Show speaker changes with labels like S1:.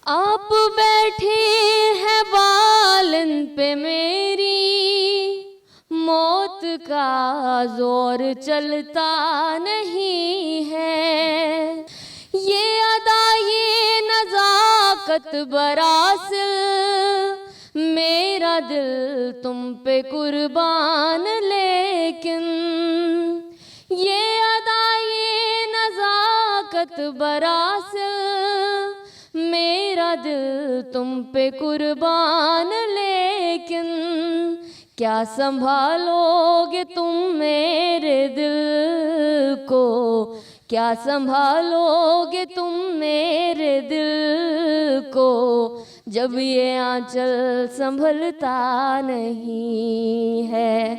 S1: आप बैठे हैं बालन पे मेरी, मौत का जोर चलता नहीं है। ये अदा ये नजाकत बरासिल, मेरा दिल तुम पे कुर्बान, लेकिन ये अदा ये नजाकत बरासिल, मेरा दिल तुम पे कुर्बान, लेकिन क्या संभालोगे तुम मेरे दिल को, क्या संभालोगे तुम मेरे दिल को, जब ये आंचल संभलता नहीं है।